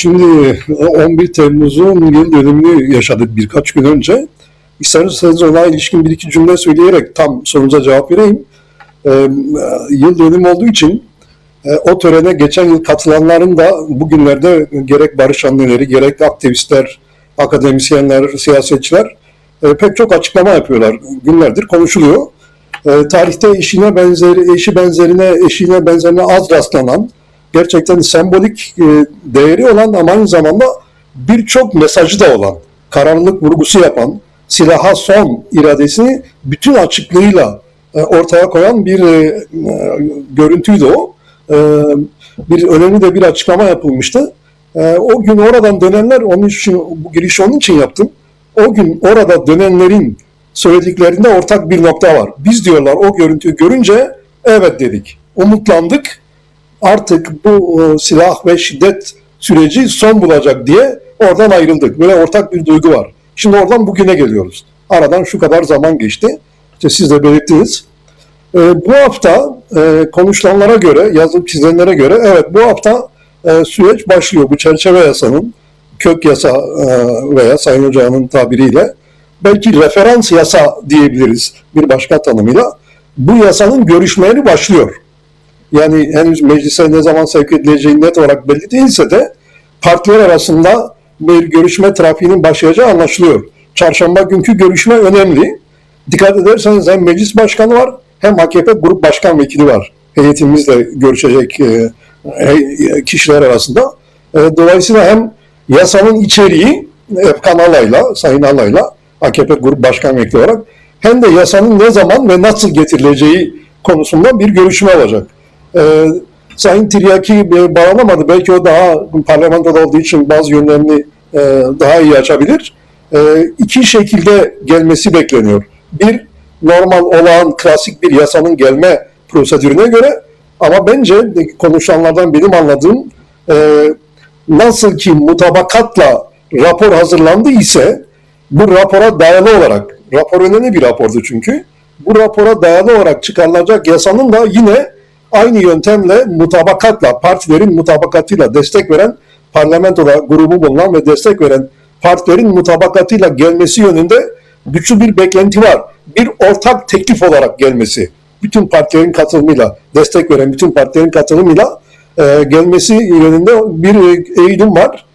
Şimdi 11 Temmuz'un yıl dönümünü yaşadık birkaç gün önce. İsterseniz ona ilişkin bir iki cümle söyleyerek tam sorunuza cevap vereyim. Yıl dönümü olduğu için o törene geçen yıl katılanların da bugünlerde gerek barış anneleri, gerek aktivistler, akademisyenler, siyasetçiler pek çok açıklama yapıyorlar. Günlerdir konuşuluyor. Tarihte eşine benzerine az rastlanan, gerçekten sembolik değeri olan ama aynı zamanda birçok mesajı da olan, kararlılık vurgusu yapan, silaha son iradesini bütün açıklığıyla ortaya koyan bir görüntüydü o. Önemli de bir açıklama yapılmıştı. O gün oradan dönenler, onun için bu girişi onun için yaptım. O gün orada dönenlerin söylediklerinde ortak bir nokta var. Biz diyorlar o görüntüyü görünce evet dedik, umutlandık. Artık bu silah ve şiddet süreci son bulacak diye oradan ayrıldık. Böyle ortak bir duygu var. Şimdi oradan bugüne geliyoruz. Aradan şu kadar zaman geçti. İşte siz de belirttiniz. Bu hafta konuşulanlara göre, yazıp çizenlere göre evet bu hafta süreç başlıyor. Bu çerçeve yasanın, kök yasa veya Sayın Hoca'nın tabiriyle belki referans yasa diyebiliriz bir başka tanımıyla. Bu yasanın görüşmeleri başlıyor. Yani henüz meclise ne zaman sevk edileceği net olarak belli değilse de partiler arasında bir görüşme trafiğinin başlayacağı anlaşılıyor. Çarşamba günkü görüşme önemli. Dikkat ederseniz hem meclis başkanı var hem AKP grup başkan vekili var. Heyetimizle görüşecek kişiler arasında. Dolayısıyla hem yasanın içeriği Efkan Alay'la, Sayın Alay'la AKP grup başkan vekili olarak hem de yasanın ne zaman ve nasıl getirileceği konusunda bir görüşme olacak. Sayın Tiryaki bağlanamadı. Belki o daha parlamentoda olduğu için bazı yönlerini daha iyi açabilir. İki şekilde gelmesi bekleniyor. Bir, normal olağan klasik bir yasanın gelme prosedürüne göre ama bence konuşanlardan benim anladığım nasıl ki mutabakatla rapor hazırlandı ise bu rapora dayalı olarak, rapor önemli bir rapordu çünkü, bu rapora dayalı olarak çıkarılacak yasanın da yine aynı yöntemle mutabakatla, partilerin mutabakatıyla destek veren, parlamentoda grubu bulunan ve destek veren partilerin mutabakatıyla gelmesi yönünde güçlü bir beklenti var. Bir ortak teklif olarak gelmesi, bütün partilerin katılımıyla, destek veren bütün partilerin katılımıyla gelmesi yönünde bir eğilim var.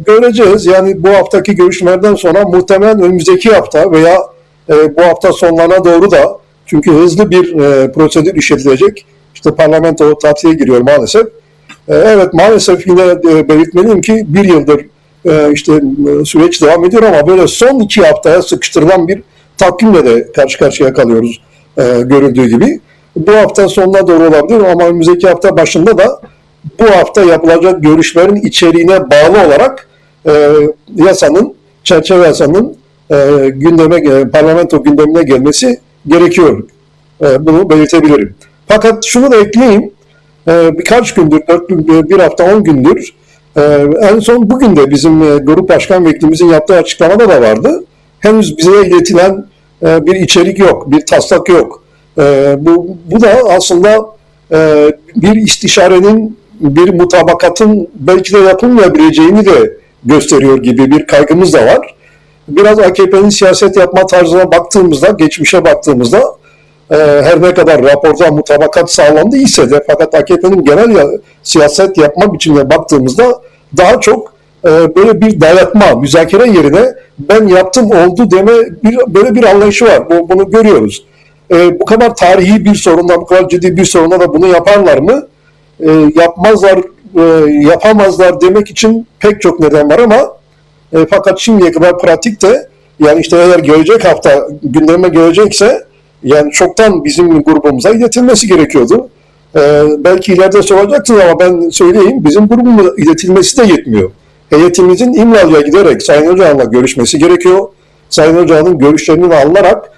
Göreceğiz. Yani bu haftaki görüşmelerden sonra muhtemelen önümüzdeki hafta veya bu hafta sonlarına doğru da, çünkü hızlı bir prosedür işletilecek. İşte parlamento tatile giriyor maalesef. Evet, maalesef yine belirtmeliyim ki bir yıldır işte süreç devam ediyor ama böyle son 2 haftaya sıkıştırılan bir takvimle de karşı karşıya kalıyoruz görüldüğü gibi. Bu hafta sonuna doğru olabilir ama önümüzdeki hafta başında da bu hafta yapılacak görüşmelerin içeriğine bağlı olarak yasanın, çerçeve yasanın parlamento gündemine gelmesi gerekiyor. Bunu belirtebilirim. Fakat şunu da ekleyeyim. Birkaç gündür, bir hafta 10 gündür en son bugün de bizim grup başkan vekilimizin yaptığı açıklamada da vardı. Henüz bize iletilen bir içerik yok, bir taslak yok. Bu da aslında bir istişarenin, bir mutabakatın belki de yapılmayabileceğini de gösteriyor gibi bir kaygımız da var. Biraz AKP'nin siyaset yapma tarzına baktığımızda, geçmişe baktığımızda her ne kadar raporda mutabakat sağlandı ise de fakat AKP'nin genel siyaset yapma biçimine baktığımızda daha çok böyle bir dayatma, müzakere yerine ben yaptım oldu deme böyle bir anlayışı var. Bunu görüyoruz. Bu kadar tarihi bir sorunda, bu kadar ciddi bir sorunda da bunu yaparlar mı? Yapmazlar, yapamazlar demek için pek çok neden var ama fakat şimdiye kadar pratikte, yani işte eğer gelecek hafta gündeme gelecekse yani çoktan bizim grubumuza iletilmesi gerekiyordu. Belki ileride soracaksınız ama ben söyleyeyim, bizim grubumuza iletilmesi de yetmiyor. Heyetimizin İmralı'ya giderek Sayın Ocağan'la görüşmesi gerekiyor. Sayın Ocağan'ın görüşlerini alınarak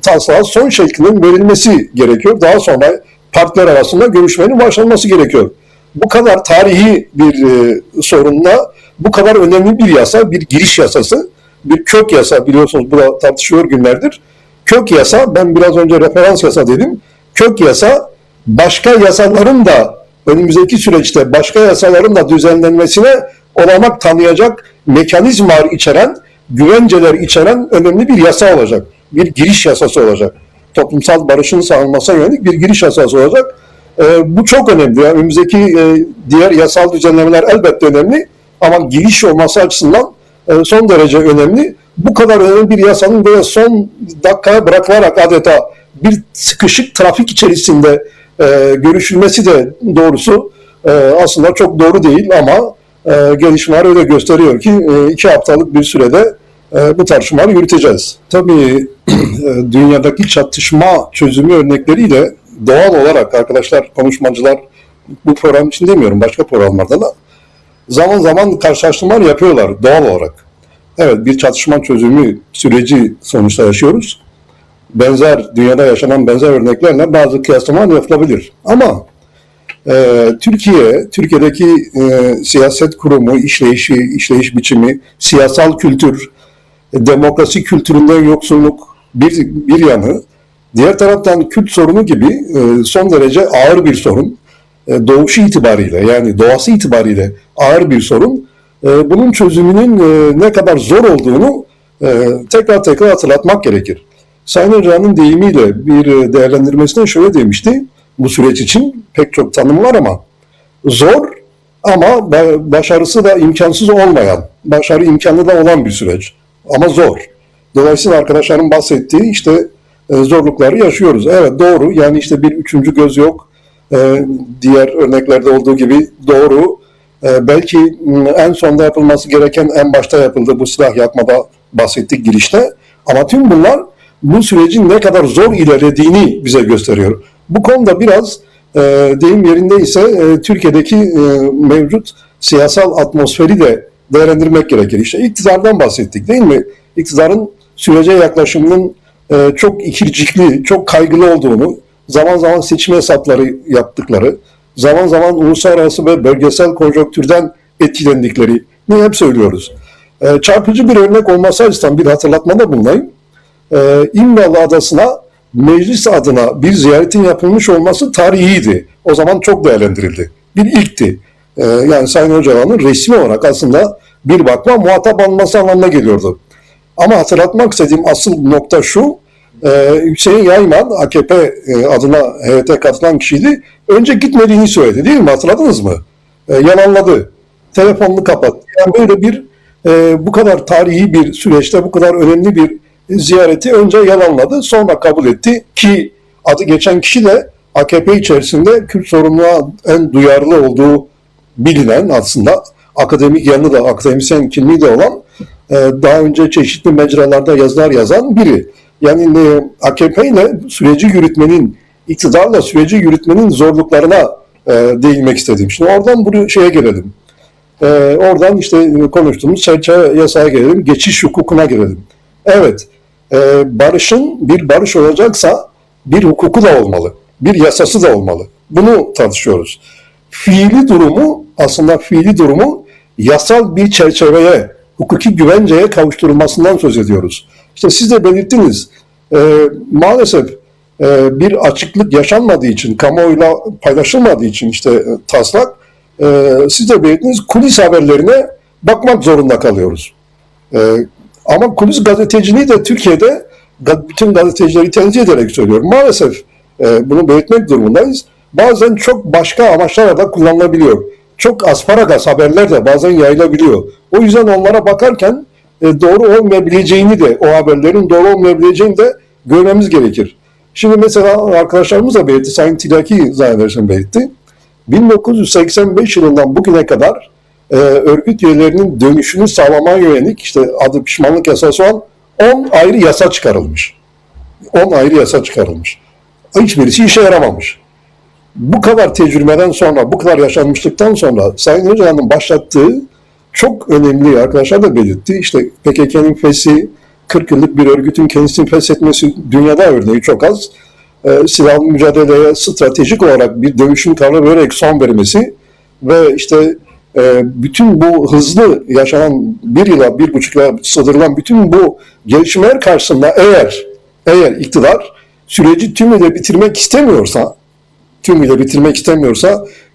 taslağa son şeklinin verilmesi gerekiyor. Daha sonra partiler arasında görüşmenin başlanması gerekiyor. Bu kadar tarihi bir sorunla bu kadar önemli bir yasa, bir giriş yasası, bir kök yasa, biliyorsunuz bu da tartışılıyor günlerdir. Kök yasa, ben biraz önce referans yasa dedim. Kök yasa başka yasaların da önümüzdeki süreçte başka yasaların da düzenlenmesine olanak tanıyacak mekanizmalar içeren, güvenceler içeren önemli bir yasa olacak. Bir giriş yasası olacak. Toplumsal barışın sağlanmasına yönelik bir giriş yasası olacak. Bu çok önemli. Yani önümüzdeki diğer yasal düzenlemeler elbette önemli ama giriş olması açısından son derece önemli. Bu kadar önemli bir yasanın böyle son dakikaya bırakılarak adeta bir sıkışık trafik içerisinde görüşülmesi de doğrusu aslında çok doğru değil ama gelişmeler öyle gösteriyor ki 2 haftalık bir sürede bu tartışmaları yürüteceğiz. Tabii dünyadaki çatışma çözümü örnekleriyle doğal olarak arkadaşlar, konuşmacılar, bu program için demiyorum, başka programlarda da zaman zaman karşılaştırmalar yapıyorlar doğal olarak. Evet, bir çatışma çözümü süreci sonuçta yaşıyoruz. Dünyada yaşanan benzer örneklerle bazı kıyaslamalar yapılabilir. Ama Türkiye'deki siyaset kurumu, işleyiş biçimi, siyasal kültür, demokrasi kültüründen yoksunluk bir yanı, diğer taraftan Kürt sorunu gibi son derece ağır bir sorun, doğuşu itibariyle yani doğası itibariyle ağır bir sorun. Bunun çözümünün ne kadar zor olduğunu tekrar hatırlatmak gerekir. Sayın Hoca'nın deyimiyle bir değerlendirmesinde şöyle demişti, bu süreç için pek çok tanım var ama zor ama başarısı da imkansız olmayan, başarı imkanı da olan bir süreç ama zor. Dolayısıyla arkadaşların bahsettiği işte zorlukları yaşıyoruz. Evet, doğru, yani işte bir üçüncü göz yok, diğer örneklerde olduğu gibi doğru. Belki en sonda yapılması gereken en başta yapıldı, bu silah yapmada bahsettik girişte. Ama tüm bunlar bu sürecin ne kadar zor ilerlediğini bize gösteriyor. Bu konuda biraz deyim yerindeyse Türkiye'deki mevcut siyasal atmosferi de değerlendirmek gerekir. İşte iktidardan bahsettik değil mi? İktidarın sürece yaklaşımının çok ikircikli, çok kaygılı olduğunu, zaman zaman seçim hesapları yaptıkları, zaman zaman uluslararası ve bölgesel konjonktürden etkilendikleri ne hep söylüyoruz. Çarpıcı bir örnek olması açısından bir hatırlatmada bulunayım. İmralı Adası'na meclis adına bir ziyaretin yapılmış olması tarihiydi. O zaman çok değerlendirildi. Bir ilkti. Yani Sayın Öcalan'ın resmi olarak aslında bir bakma muhatap alınması anlamına geliyordu. Ama hatırlatmak istediğim asıl nokta şu, Hüseyin Yayman, AKP adına heyete katılan kişiydi. Önce gitmediğini söyledi değil mi? Hatırladınız mı? Yalanladı. Telefonunu kapattı. Yani böyle bir bu kadar tarihi bir süreçte bu kadar önemli bir ziyareti önce yalanladı, sonra kabul etti ki adı geçen kişi de AKP içerisinde Kürt sorununa en duyarlı olduğu bilinen, aslında akademik yanı da, akademisyen kimliği de olan, daha önce çeşitli mecralarda yazılar yazan biri. Yani AKP ile süreci yürütmenin, iktidarla süreci yürütmenin zorluklarına değinmek istedim. Şimdi oradan bu şeye gelelim. Oradan işte konuştuğumuz çerçeve yasaya gelelim, geçiş hukukuna gelelim. Evet, bir barış olacaksa bir hukuku da olmalı, bir yasası da olmalı. Bunu tartışıyoruz. Aslında fiili durumu yasal bir çerçeveye, hukuki güvenceye kavuşturulmasından söz ediyoruz. İşte siz de belirttiniz, maalesef bir açıklık yaşanmadığı için, kamuoyuyla paylaşılmadığı için işte taslak, siz de belirttiniz, kulis haberlerine bakmak zorunda kalıyoruz. Ama kulis gazeteciliği de Türkiye'de, bütün gazetecileri tenzih ederek söylüyorum, maalesef bunu belirtmek durumundayız. Bazen çok başka amaçlarla da kullanılabiliyor. Çok asparagas haberler de bazen yayılabiliyor. O yüzden onlara bakarken doğru olmayabileceğini de, o haberlerin doğru olmayabileceğini de görmemiz gerekir. Şimdi mesela arkadaşlarımız da belirtti, Sayın Tilaki zannedersem belirtti. 1985 yılından bugüne kadar örgüt üyelerinin dönüşünü sağlamaya yönelik, işte adı pişmanlık yasası olan 10 ayrı yasa çıkarılmış. 10 ayrı yasa çıkarılmış. Hiçbirisi işe yaramamış. Bu kadar tecrübeden sonra, bu kadar yaşanmışlıktan sonra Sayın Öcalan'ın başlattığı çok önemli, arkadaşlar da belirtti. İşte PKK'nın feshi, 40 yıllık bir örgütün kendisini feshetmesi, dünyada örneği çok az. Silahlı mücadeleye stratejik olarak bir dönüşüm kararı vererek son vermesi ve işte bütün bu hızlı yaşanan 1,5 yıla sığdırılan bütün bu gelişmeler karşısında eğer iktidar süreci tümüyle bitirmek istemiyorsa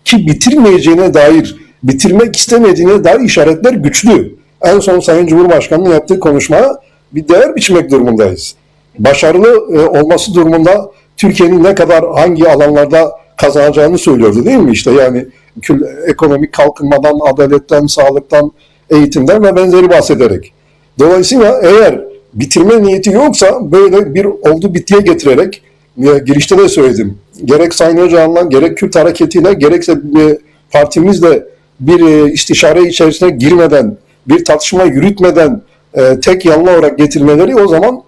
ki bitirmeyeceğine dair, bitirmek istemediğine dair işaretler güçlü. En son Sayın Cumhurbaşkanı'nın yaptığı konuşmaya bir değer biçmek durumundayız. Başarılı olması durumunda Türkiye'nin ne kadar hangi alanlarda kazanacağını söylüyordu değil mi? İşte yani ekonomik kalkınmadan, adaletten, sağlıktan, eğitimden ve benzeri bahsederek. Dolayısıyla eğer bitirme niyeti yoksa böyle bir oldu bittiye getirerek, girişte de söyledim, gerek Sayın Öcalan'la, gerek Kürt hareketiyle, gerekse partimizle bir istişare içerisine girmeden, bir tartışma yürütmeden tek yanlı olarak getirmeleri o zaman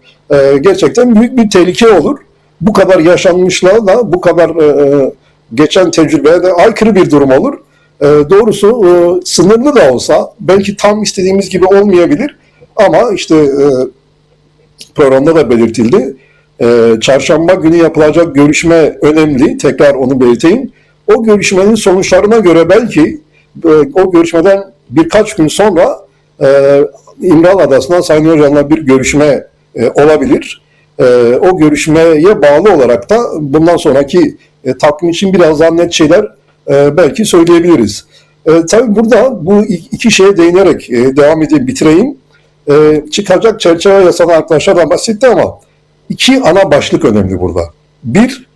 gerçekten büyük bir tehlike olur. Bu kadar yaşanmışlarla, bu kadar geçen tecrübeye de aykırı bir durum olur. Doğrusu sınırlı da olsa, belki tam istediğimiz gibi olmayabilir ama işte programda da belirtildi. Çarşamba günü yapılacak görüşme önemli, tekrar onu belirteyim. O görüşmenin sonuçlarına göre belki o görüşmeden birkaç gün sonra İmralı Adası'ndan Sayın Öcalan'la bir görüşme olabilir. O görüşmeye bağlı olarak da bundan sonraki takvim için biraz daha net şeyler belki söyleyebiliriz. Tabii burada bu iki şeye değinerek devam edeyim, bitireyim. Çıkacak çerçeve yasadan arkadaşlar da bahsetti ama iki ana başlık önemli burada. Bir,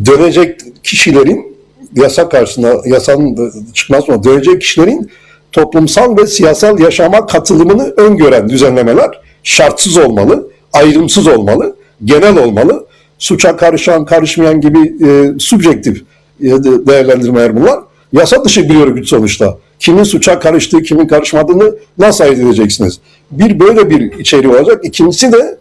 dönecek kişilerin yasa karşısında, yasanın çıkmasına dönecek kişilerin toplumsal ve siyasal yaşama katılımını öngören düzenlemeler şartsız olmalı, ayrımsız olmalı, genel olmalı. Suça karışan, karışmayan gibi subjektif değerlendirmeler bunlar. Yasa dışı bir örgüt sonuçta. Kimin suça karıştığı, kimin karışmadığını nasıl ayırt edeceksiniz? Bir böyle bir içeriği olacak. İkincisi de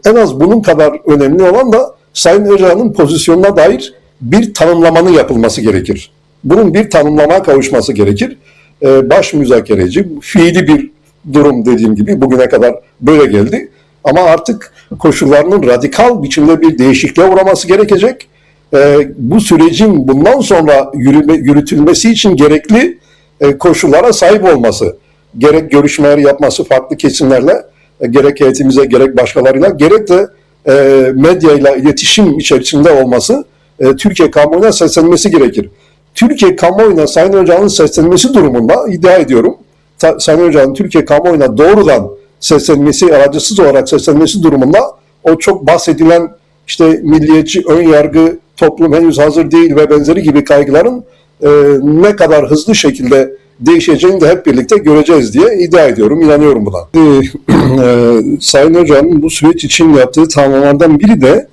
en az bunun kadar önemli olan da Sayın Öcalan'ın pozisyonuna dair bir tanımlamanın yapılması gerekir. Bunun bir tanımlamaya kavuşması gerekir. Baş müzakereci, fiili bir durum dediğim gibi bugüne kadar böyle geldi. Ama artık koşullarının radikal biçimde bir değişikliğe uğraması gerekecek. Bu sürecin bundan sonra yürütülmesi için gerekli koşullara sahip olması, gerek görüşmeler yapması farklı kesimlerle, gerek heyetimize, gerek başkalarıyla, gerek de medyayla iletişim içerisinde olması, Türkiye kamuoyuna seslenmesi gerekir. Türkiye kamuoyuna Sayın Öcalan'ın seslenmesi durumunda iddia ediyorum, Sayın Öcalan'ın Türkiye kamuoyuna doğrudan seslenmesi, aracısız olarak seslenmesi durumunda o çok bahsedilen işte milliyetçi ön yargı, toplum henüz hazır değil ve benzeri gibi kaygıların ne kadar hızlı şekilde değişeceğini de hep birlikte göreceğiz diye iddia ediyorum, inanıyorum buna. Sayın Öcalan'ın bu süreç için yaptığı tanımlardan biri de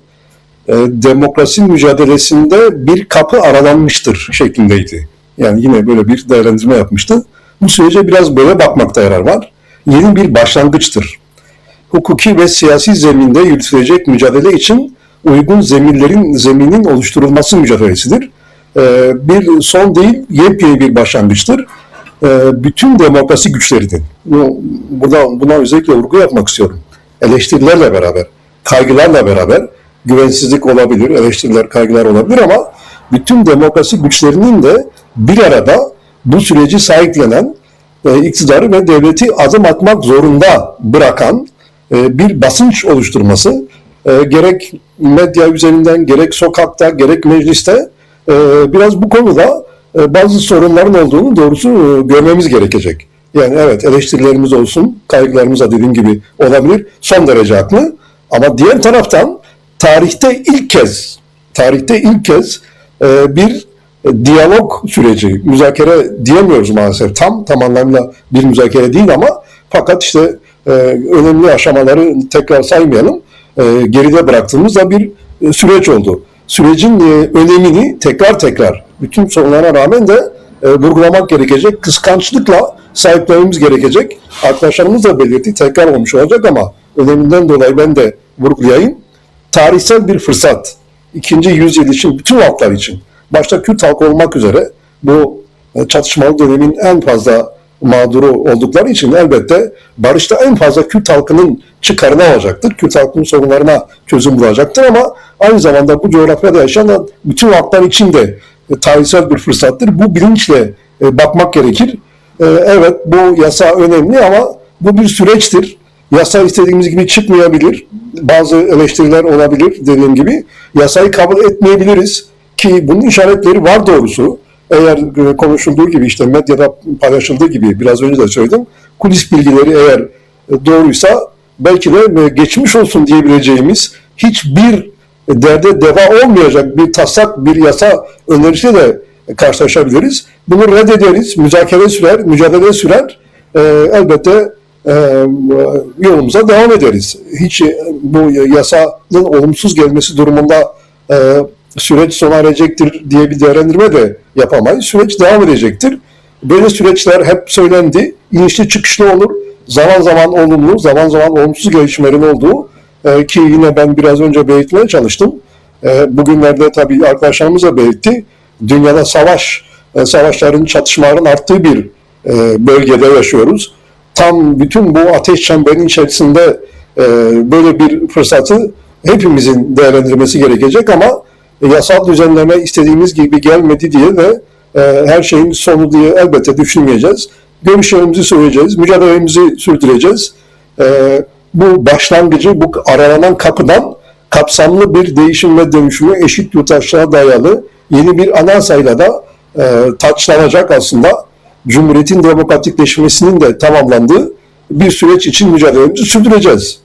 demokrasi mücadelesinde bir kapı aralanmıştır şeklindeydi. Yani yine böyle bir değerlendirme yapmıştı. Bu sürece biraz böyle bakmakta yarar var. Yeni bir başlangıçtır. Hukuki ve siyasi zeminde yürütülecek mücadele için uygun zeminin oluşturulması mücadelesidir. Bir son değil, yepyeni bir başlangıçtır. Bütün demokrasi güçlerinin, buna özellikle vurgu yapmak istiyorum. Eleştirilerle beraber, kaygılarla beraber, güvensizlik olabilir, eleştiriler, kaygılar olabilir ama bütün demokrasi güçlerinin de bir arada bu süreci sahiplenen, iktidarı ve devleti adım atmak zorunda bırakan bir basınç oluşturması, gerek medya üzerinden, gerek sokakta, gerek mecliste biraz bu konuda bazı sorunların olduğunu doğrusu görmemiz gerekecek. Yani evet, eleştirilerimiz olsun, kaygılarımız da dediğim gibi olabilir, son derece haklı. Ama diğer taraftan tarihte ilk kez bir diyalog süreci, müzakere diyemiyoruz maalesef. Tam anlamıyla bir müzakere değil ama fakat işte önemli aşamaları tekrar saymayalım. Geride bıraktığımızda bir süreç oldu. Sürecin önemini tekrar bütün sorunlara rağmen de vurgulamak gerekecek. Kıskançlıkla sahiplenmemiz gerekecek. Arkadaşlarımız da belirtti, tekrar olmuş olacak ama öneminden dolayı ben de vurgulayayım. Tarihsel bir fırsat. 2. yüzyıl için, bütün halklar için, başta Kürt halkı olmak üzere bu çatışmalı dönemin en fazla mağduru oldukları için elbette barışta en fazla Kürt halkının çıkarına olacaktır. Kürt halkının sorunlarına çözüm bulacaktır ama aynı zamanda bu coğrafyada yaşayan bütün halklar için de tarihsel bir fırsattır. Bu bilinçle bakmak gerekir. Evet, bu yasa önemli ama bu bir süreçtir. Yasa istediğimiz gibi çıkmayabilir. Bazı eleştiriler olabilir dediğim gibi. Yasayı kabul etmeyebiliriz ki bunun işaretleri var doğrusu. eğer konuşulduğu gibi, işte medyada paylaşıldığı gibi, biraz önce de söyledim, kulis bilgileri eğer doğruysa belki de geçmiş olsun diyebileceğimiz, hiçbir derde deva olmayacak bir taslak, bir yasa önerisiyle de karşılaşabiliriz. Bunu reddederiz, müzakere sürer, mücadele sürer. Elbette yolumuza devam ederiz. Hiç bu yasanın olumsuz gelmesi durumunda süreç sona erecektir diye bir değerlendirme de yapamayız. Süreç devam edecektir. Böyle süreçler hep söylendi. İnişli çıkışlı olur. Zaman zaman olumlu, zaman zaman olumsuz gelişmelerin olduğu ki yine ben biraz önce belirtmeye çalıştım. Bugünlerde tabii arkadaşlarımız da belirtti. Dünyada savaşların, çatışmaların arttığı bir bölgede yaşıyoruz. Tam bütün bu ateş çemberinin içerisinde böyle bir fırsatı hepimizin değerlendirmesi gerekecek ama yasal düzenleme istediğimiz gibi gelmedi diye de her şeyin sonu diye elbette düşünmeyeceğiz. Görüşlerimizi söyleyeceğiz, mücadelemizi sürdüreceğiz. Bu başlangıcı, bu aralanan kapıdan kapsamlı bir değişim ve dönüşümü eşit yurttaşlığa dayalı yeni bir anayasayla da taçlanacak aslında. Cumhuriyetin demokratikleşmesinin de tamamlandığı bir süreç için mücadelemizi sürdüreceğiz.